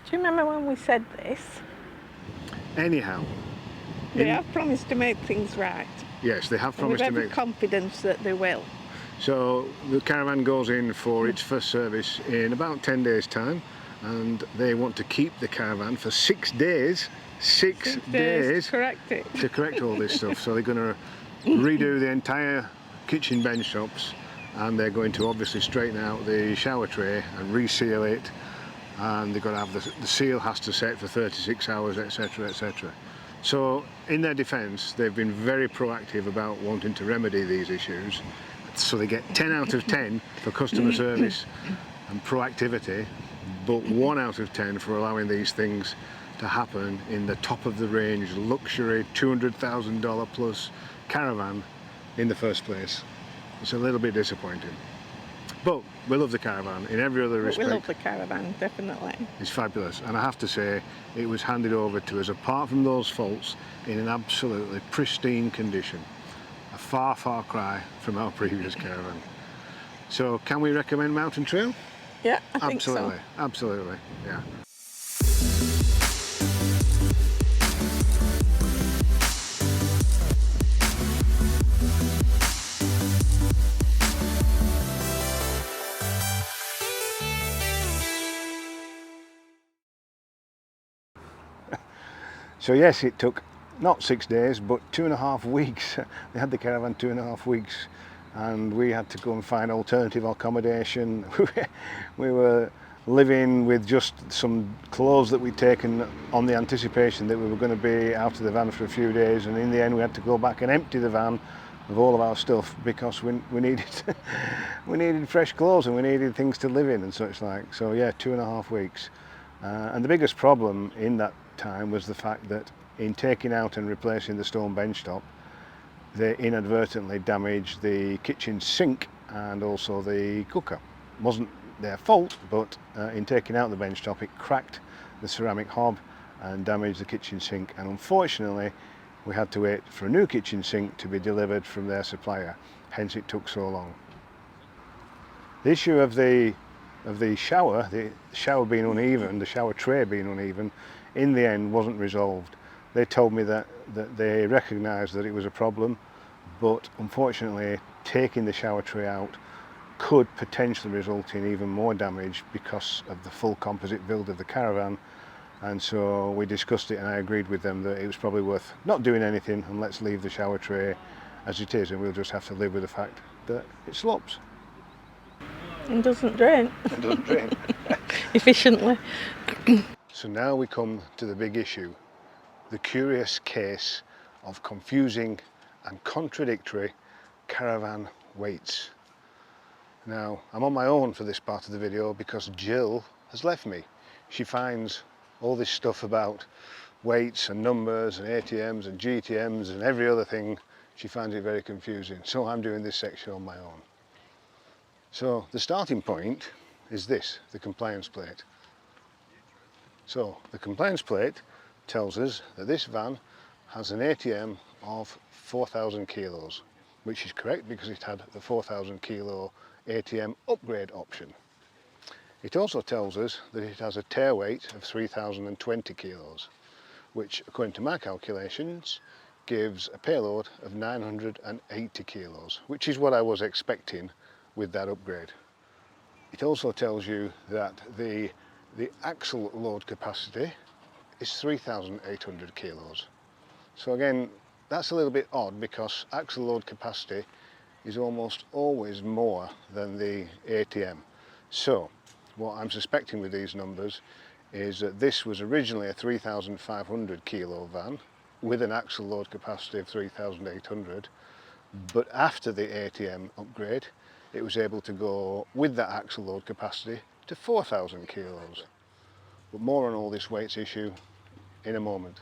Do you remember when we said this? Anyhow, They have promised to make things right. yes, they have And we've promised to every make. confidence that they will. So the caravan goes in for its first service in about 10 days time, and they want to keep the caravan for 6 days. 6 days to correct it. to correct all this stuff. So they're going to redo the entire kitchen bench tops, and they're going to obviously straighten out the shower tray and reseal it, and they've got to have the seal has to set for 36 hours, etc, etc. So in their defence, they've been very proactive about wanting to remedy these issues, so they get 10 out of 10 for customer service and proactivity, but 1 out of 10 for allowing these things to happen in the top of the range luxury $200,000 plus caravan in the first place. It's a little bit disappointing, but we love the caravan in every other respect. We love the caravan, definitely. It's fabulous, and I have to say it was handed over to us, apart from those faults, in an absolutely pristine condition. A far cry from our previous caravan. So can we recommend Mountain Trail? Yeah, I think so. Absolutely, absolutely, yeah. So yes, it took not 6 days, but 2.5 weeks. They had the caravan 2.5 weeks, and we had to go and find alternative accommodation. We were living with just some clothes that we'd taken on the anticipation that we were going to be out of the van for a few days, and in the end we had to go back and empty the van of all of our stuff because we needed we needed fresh clothes and we needed things to live in and such like. So yeah, 2.5 weeks. And the biggest problem in that time was the fact that in taking out and replacing the stone bench top, they inadvertently damaged the kitchen sink and also the cooker. It wasn't their fault, but in taking out the bench top it cracked the ceramic hob and damaged the kitchen sink, and unfortunately we had to wait for a new kitchen sink to be delivered from their supplier, hence it took so long. The issue of the shower being uneven, the shower tray being uneven, in the end wasn't resolved. They told me that they recognised that it was a problem, but unfortunately taking the shower tray out could potentially result in even more damage because of the full composite build of the caravan. And so we discussed it, and I agreed with them that it was probably worth not doing anything and let's leave the shower tray as it is, and we'll just have to live with the fact that it slopes. And doesn't drain. It doesn't drain. Efficiently. So now we come to the big issue, the curious case of confusing and contradictory caravan weights. Now, I'm on my own for this part of the video because Jill has left me. She finds all this stuff about weights and numbers and ATMs and GTMs and every other thing. She finds it very confusing, so I'm doing this section on my own. So the starting point is this, the compliance plate. So the compliance plate tells us that this van has an ATM of 4,000 kilos, which is correct because it had the 4,000 kilo ATM upgrade option. It also tells us that it has a tare weight of 3,020 kilos, which according to my calculations gives a payload of 980 kilos, which is what I was expecting with that upgrade. It also tells you that the axle load capacity is 3,800 kilos. So again, that's a little bit odd because axle load capacity is almost always more than the ATM. So what I'm suspecting with these numbers is that this was originally a 3,500 kilo van with an axle load capacity of 3,800, but after the ATM upgrade it was able to go with that axle load capacity to 4,000 kilos. But more on all this weights issue in a moment.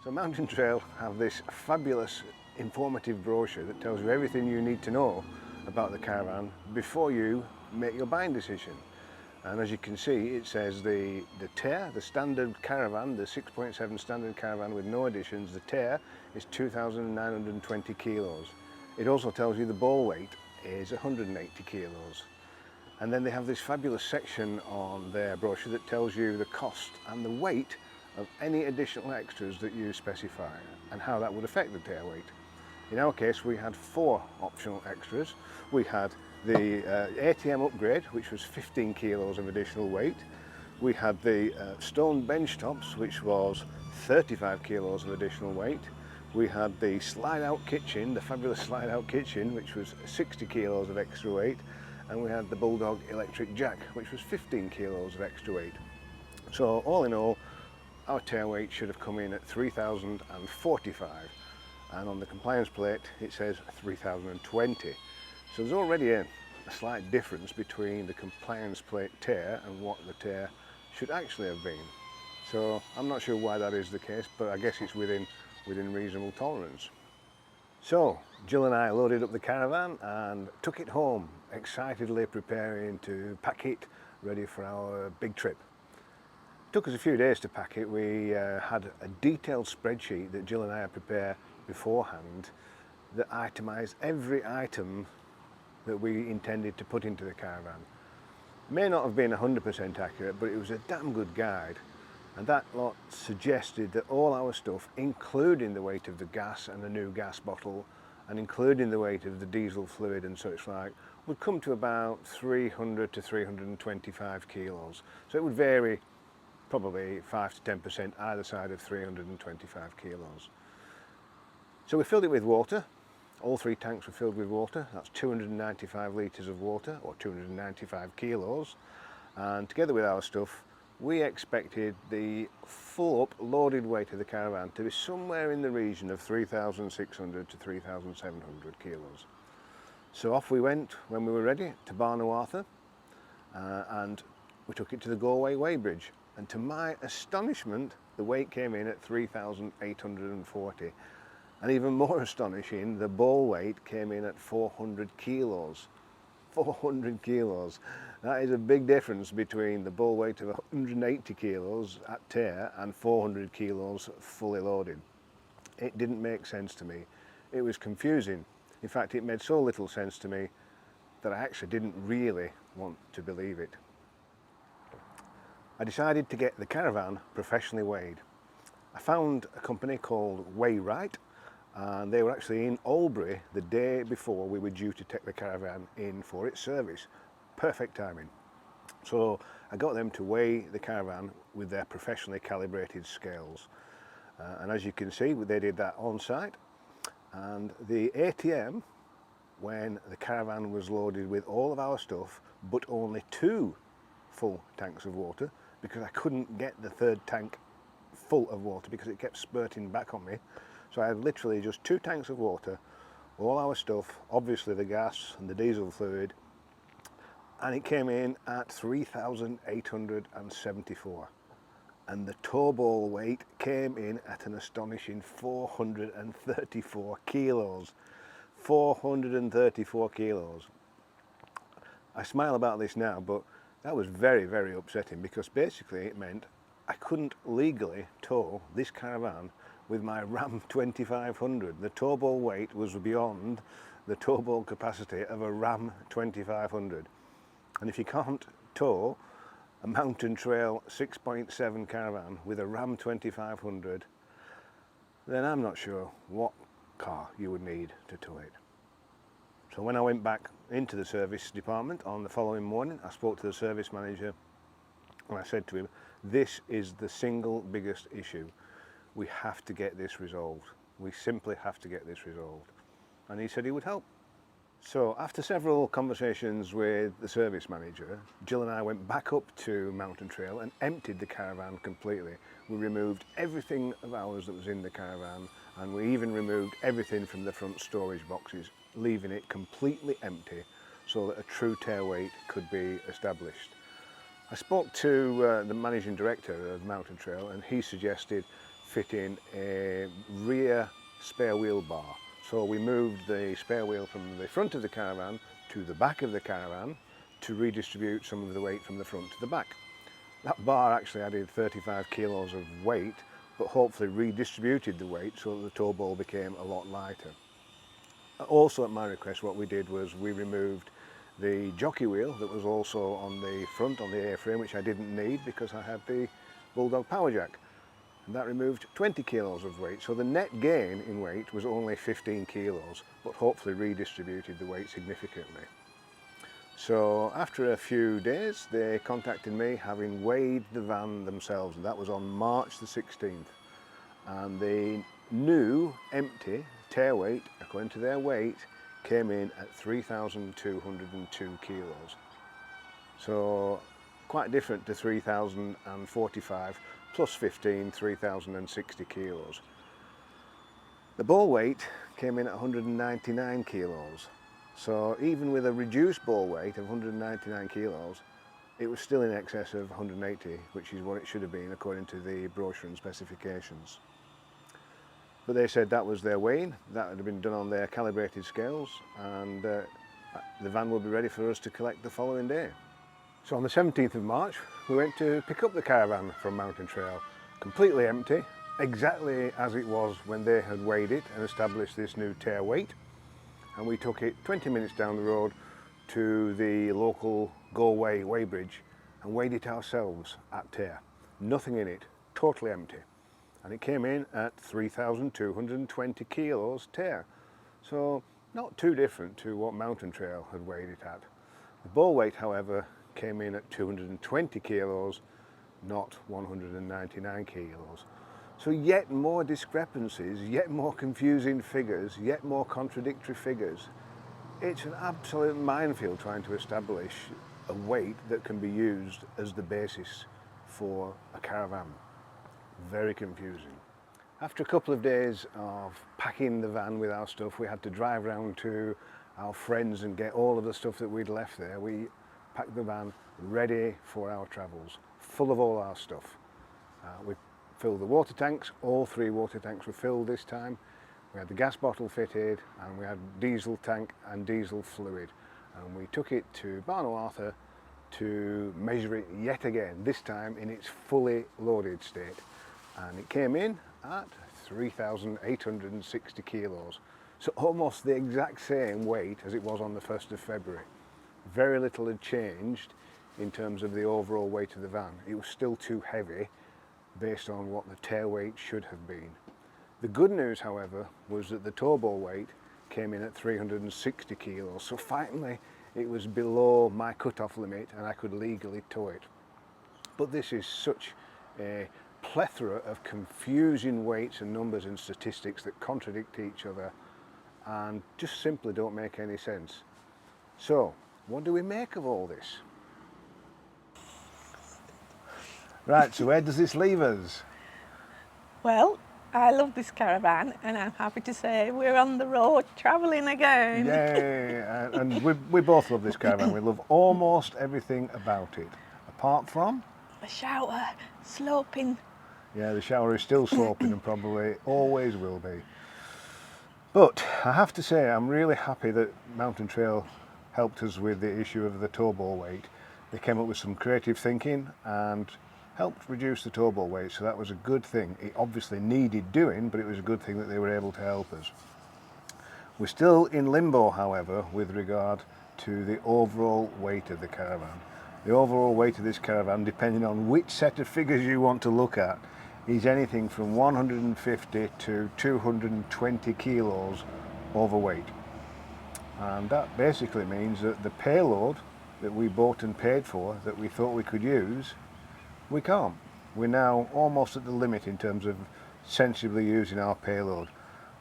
So Mountain Trail have this fabulous informative brochure that tells you everything you need to know about the caravan before you make your buying decision. And as you can see, it says the tare, the standard caravan, the 6.7 standard caravan with no additions, the tare is 2,920 kilos. It also tells you the ball weight is 180 kilos. And then they have this fabulous section on their brochure that tells you the cost and the weight of any additional extras that you specify and how that would affect the tare weight. In our case, we had 4 optional extras. We had the ATM upgrade, which was 15 kilos of additional weight. We had the stone bench tops, which was 35 kilos of additional weight. We had the slide out kitchen, the fabulous slide out kitchen, which was 60 kilos of extra weight. And we had the Bulldog electric jack, which was 15 kilos of extra weight. So all in all, our tare weight should have come in at 3,045, and on the compliance plate it says 3,020. So there's already a slight difference between the compliance plate tare and what the tare should actually have been. So I'm not sure why that is the case, but I guess it's within reasonable tolerance. So Jill and I loaded up the caravan and took it home, excitedly preparing to pack it, ready for our big trip. It took us a few days to pack it. We had a detailed spreadsheet that Jill and I had prepared beforehand that itemised every item that we intended to put into the caravan. It may not have been 100% accurate, but it was a damn good guide. And that lot suggested that all our stuff, including the weight of the gas and the new gas bottle, and including the weight of the diesel fluid and such like, would come to about 300 to 325 kilos. So it would vary probably 5 to 10% either side of 325 kilos. So we filled it with water. All 3 tanks were filled with water. That's 295 litres of water, or 295 kilos. And together with our stuff, we expected the full up loaded weight of the caravan to be somewhere in the region of 3,600 to 3,700 kilos. So off we went when we were ready to Barnawartha, and we took it to the Galway weighbridge. And to my astonishment, the weight came in at 3,840. And even more astonishing, the ball weight came in at 400 kilos. 400 kilos. That is a big difference between the ball weight of 180 kilos at tare and 400 kilos fully loaded. It didn't make sense to me. It was confusing. In fact, it made so little sense to me that I actually didn't really want to believe it. I decided to get the caravan professionally weighed. I found a company called Weigh Right, and they were actually in Albury the day before we were due to take the caravan in for its service. Perfect timing. So I got them to weigh the caravan with their professionally calibrated scales. And as you can see, they did that on site. And the ATM, when the caravan was loaded with all of our stuff, but only 2 full tanks of water, because I couldn't get the 3rd tank full of water because it kept spurting back on me. So I had literally just 2 tanks of water, all our stuff, obviously the gas and the diesel fluid, and it came in at 3,874. And the tow ball weight came in at an astonishing 434 kilos. 434 kilos. I smile about this now, but that was very, very upsetting, because basically it meant I couldn't legally tow this caravan with my Ram 2500. The tow ball weight was beyond the tow ball capacity of a Ram 2500. And if you can't tow a Mountain Trail 6.7 caravan with a Ram 2500, then I'm not sure what car you would need to tow it. So when I went back into the service department on the following morning, I spoke to the service manager and I said to him, this is the single biggest issue. We have to get this resolved. We simply have to get this resolved. And he said he would help. So after several conversations with the service manager, Jill and I went back up to Mountain Trail and emptied the caravan completely. We removed everything of ours that was in the caravan, and we even removed everything from the front storage boxes, leaving it completely empty so that a true tare weight could be established. I spoke to the managing director of Mountain Trail, and he suggested fitting a rear spare wheel bar. So we moved the spare wheel from the front of the caravan to the back of the caravan to redistribute some of the weight from the front to the back. That bar actually added 35 kilos of weight, but hopefully redistributed the weight so that the tow ball became a lot lighter. Also at my request, what we did was we removed the jockey wheel that was also on the front, on the A-frame, which I didn't need because I had the Bulldog power jack. And that removed 20 kilos of weight. So the net gain in weight was only 15 kilos, but hopefully redistributed the weight significantly. So after a few days, they contacted me having weighed the van themselves, and that was on March the 16th. And the new empty tare weight, according to their weight, came in at 3,202 kilos. So quite different to 3,045 plus 15, 3,060 kilos. The ball weight came in at 199 kilos. So even with a reduced ball weight of 199 kilos, it was still in excess of 180, which is what it should have been according to the brochure and specifications. But they said that was their weighing, that had been done on their calibrated scales, and the van will be ready for us to collect the following day. So on the 17th of March, we went to pick up the caravan from Mountain Trail, completely empty, exactly as it was when they had weighed it and established this new tare weight. And we took it 20 minutes down the road to the local Galway weighbridge and weighed it ourselves at tare. Nothing in it, totally empty. And it came in at 3,220 kilos tare. So not too different to what Mountain Trail had weighed it at. The ball weight, however, came in at 220 kilos, not 199 kilos. So yet more discrepancies, yet more confusing figures, yet more contradictory figures. It's an absolute minefield trying to establish a weight that can be used as the basis for a caravan. Very confusing. After a couple of days of packing the van with our stuff, we had to drive around to our friends and get all of the stuff that we'd left there. We packed the van ready for our travels, full of all our stuff. We filled the water tanks, all 3 water tanks were filled this time. We had the gas bottle fitted and we had diesel tank and diesel fluid. And we took it to Barno Arthur to measure it yet again, this time in its fully loaded state. And it came in at 3,860 kilos. So almost the exact same weight as it was on the 1st of February. Very little had changed in terms of the overall weight of the van. It was still too heavy based on what the tare weight should have been. The good news, however, was that the tow ball weight came in at 360 kilos. So finally it was below my cut-off limit and I could legally tow it. But this is such a plethora of confusing weights and numbers and statistics that contradict each other and just simply don't make any sense. So, what do we make of all this? Right, so where does this leave us? Well, I love this caravan and I'm happy to say we're on the road travelling again. Yay! And we both love this caravan. We love almost everything about it, apart from The shower, sloping. yeah, the shower is still sloping and probably always will be. But I have to say I'm really happy that Mountain Trail helped us with the issue of the tow ball weight. They came up with some creative thinking and helped reduce the tow ball weight, so that was a good thing. It obviously needed doing, but it was a good thing that they were able to help us. We're still in limbo, however, with regard to the overall weight of the caravan. The overall weight of this caravan, depending on which set of figures you want to look at, is anything from 150 to 220 kilos overweight. And that basically means that the payload that we bought and paid for, that we thought we could use, we can't. We're now almost at the limit in terms of sensibly using our payload.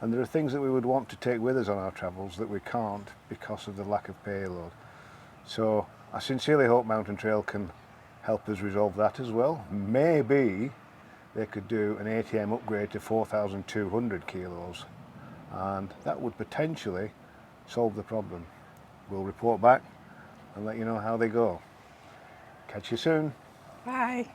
And there are things that we would want to take with us on our travels that we can't because of the lack of payload. So I sincerely hope Mountain Trail can help us resolve that as well. Maybe they could do an ATM upgrade to 4,200 kilos and that would potentially solve the problem. We'll report back and let you know how they go. Catch you soon. Bye.